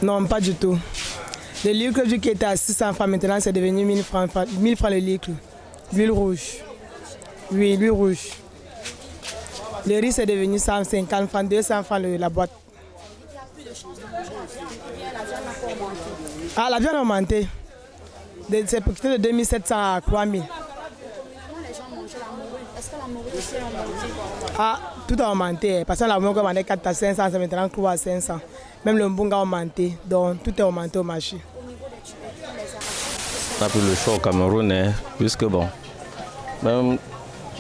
Non, pas du tout. Le litre qui était à 600 francs, maintenant c'est devenu 1000 francs, 1000 francs le litre. L'huile rouge. Oui, l'huile rouge. Le riz c'est devenu 150 francs, 200 francs la boîte. Ah, la viande a augmenté. C'est pour quitter de 2700 à 3000. Est-ce que la morue aussi a augmenté? Ah, tout a augmenté. Parce que la morue vendait 4 à 500, c'est maintenant 3 à 500. Même le mbunga a augmenté. Donc tout est augmenté au marché. On a pris le choix au Cameroun, hein, puisque bon, même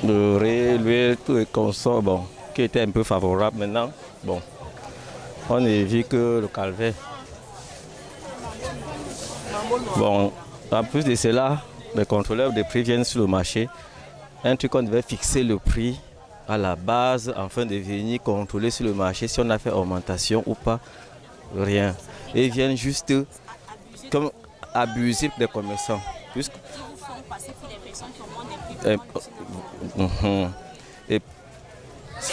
le riz, l'huile, tout est consommé, bon, qui était un peu favorable maintenant. Bon, on évite que le calvaire. Bon, en plus de cela, les contrôleurs des prix viennent sur le marché. Un truc qu'on devait fixer le prix à la base afin de venir contrôler sur le marché si on a fait augmentation ou pas, rien. Et ils viennent juste comme abuser des commerçants. Puisque... Et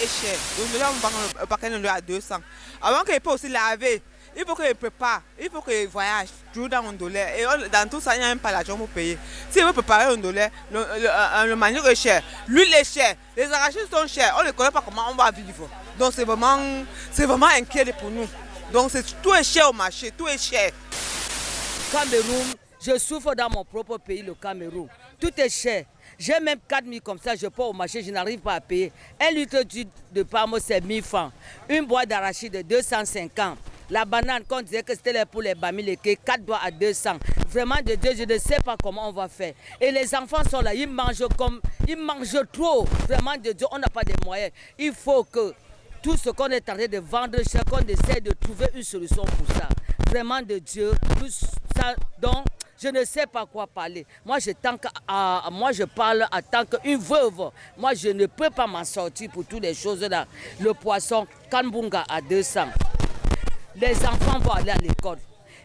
cher. Donc là, on vend un paquet de à 200. Avant qu'il peut aussi laver, il faut qu'il prépare, il faut qu'il voyage toujours dans un dollar. Et dans tout ça, il n'y a même pas l'argent pour payer. S'il veut préparer un dollar, le manioc est cher, l'huile est chère, les arachides sont chers. On ne connaît pas comment on va vivre. Donc c'est vraiment inquiet pour nous. Donc tout est cher au marché, tout est cher. Cameroun, je souffre dans mon propre pays, le Cameroun. Tout est cher. J'ai même 4 000 comme ça, je pars au marché, je n'arrive pas à payer. Un litre d'huile de palme, c'est 1000 francs. Une boîte d'arachide de 250. La banane, qu'on disait que c'était pour les bamileke, 4 doigts à 200. Vraiment, de Dieu, je ne sais pas comment on va faire. Et les enfants sont là, ils mangent trop. Vraiment, de Dieu, on n'a pas de moyens. Il faut que tout ce qu'on est en train de vendre, qu'on essaie de trouver une solution pour ça. Vraiment, de Dieu, tout ça, donc, je ne sais pas quoi parler. Moi, je parle en tant qu'une veuve. Moi, je ne peux pas m'en sortir pour toutes les choses là. Le poisson, Kanbunga à 200. Les enfants vont aller à l'école.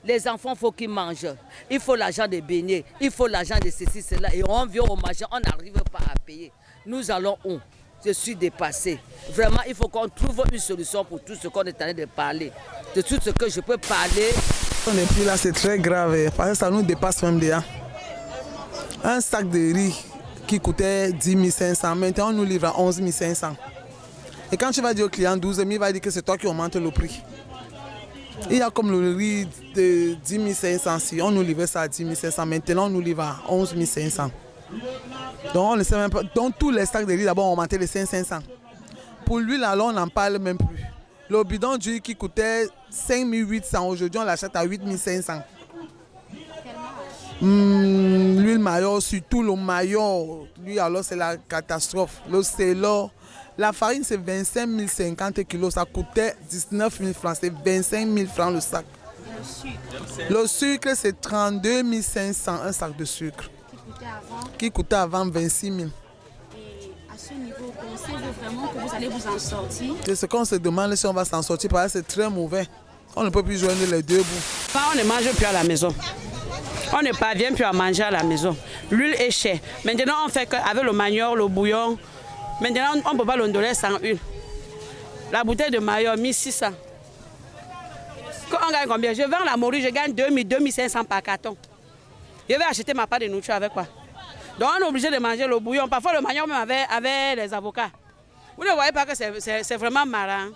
Les enfants, il faut qu'ils mangent. Il faut l'argent de beignets. Il faut l'argent de ceci, cela. Et on vient au marché, on n'arrive pas à payer. Nous allons où? Je suis dépassée. Vraiment, il faut qu'on trouve une solution pour tout ce qu'on est en train de parler. De tout ce que je peux parler. On est plus là, c'est très grave, parce que ça nous dépasse même déjà. Un sac de riz qui coûtait 10 500, maintenant on nous livre à 11 500. Et quand tu vas dire au client 12 000, il va dire que c'est toi qui augmente le prix. Il y a comme le riz de 10 500, si on nous livrait ça à 10 500, maintenant on nous livre à 11 500. Donc on ne sait même pas. Donc tous les sacs de riz d'abord ont augmenté les 500. Pour l'huile, alors on n'en parle même plus. Le bidon d'huile qui coûtait 5 800, aujourd'hui on l'achète à 8 500. L'huile maillot, surtout le maillot, lui alors c'est la catastrophe. Le célo, la farine c'est 25 050 kilos, ça coûtait 19 000 francs, c'est 25 000 francs le sac. Le sucre c'est 32 500, un sac de sucre. Qui coûtait avant 26 000. Et à ce niveau, pensez-vous vraiment que vous allez vous en sortir? C'est ce qu'on se demande si on va s'en sortir, parce que c'est très mauvais. On ne peut plus joindre les deux bouts. On ne mange plus à la maison. On ne parvient plus à manger à la maison. L'huile est chère. Maintenant, on fait qu'avec le manioc, le bouillon. Maintenant, on ne peut pas l'ondoler sans huile. La bouteille de maillot, 1600. On gagne combien? Je vends la morue, je gagne 2000, 2500 par carton. Je vais acheter ma part de nourriture avec quoi? Donc on est obligé de manger le bouillon. Parfois le manioc même avec les avocats. Vous ne voyez pas que c'est vraiment marrant.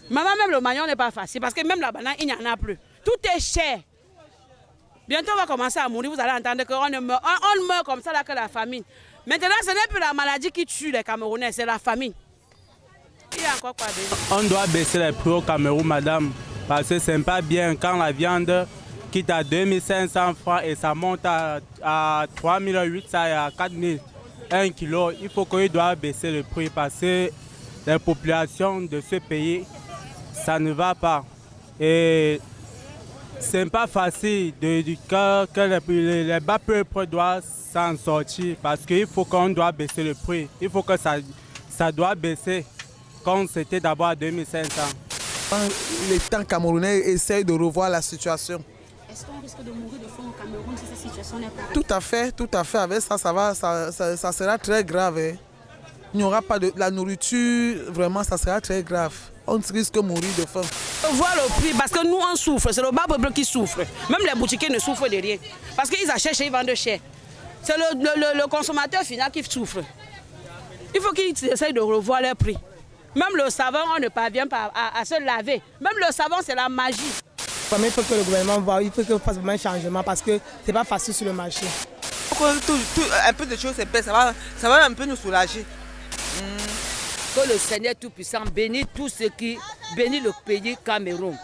Même le manioc n'est pas facile parce que même la banane, il n'y en a plus. Tout est cher. Bientôt on va commencer à mourir. Vous allez entendre qu'on meurt comme ça là que la famine. Maintenant ce n'est plus la maladie qui tue les Camerounais, c'est la famine. Il y a encore quoi de... On doit baisser les prix au Cameroun, madame, parce que ce n'est pas bien quand la viande quitte à 2500 francs et ça monte à 3800 et à 4000 1 kilo. Il faut qu'il doit baisser le prix parce que les populations de ce pays, ça ne va pas. Et ce n'est pas facile que les bas peuples doivent s'en sortir parce qu'il faut qu'on doit baisser le prix. Il faut que ça doit baisser comme c'était d'abord à 2500. L'État camerounais essaye de revoir la situation. Est-ce qu'on risque de mourir de faim au Cameroun si cette situation n'est pas... Tout à fait. Avec ça, ça sera très grave. Il n'y aura pas de la nourriture, vraiment, ça sera très grave. on risque de mourir de faim. Voir le prix, parce que nous on souffre, c'est le bas peuple qui souffre. Même les boutiquiers ne souffrent de rien. Parce qu'ils achètent et ils vendent cher. C'est le consommateur final qui souffre. Il faut qu'ils essayent de revoir les prix. Même le savon, on ne parvient pas à se laver. Même le savon, c'est la magie. Il faut que le gouvernement voit, il faut qu'il fasse vraiment un changement parce que ce n'est pas facile sur le marché. Un peu de choses se paient, ça va un peu nous soulager. Que le Seigneur Tout-Puissant bénisse tout ce qui bénit le pays Cameroun.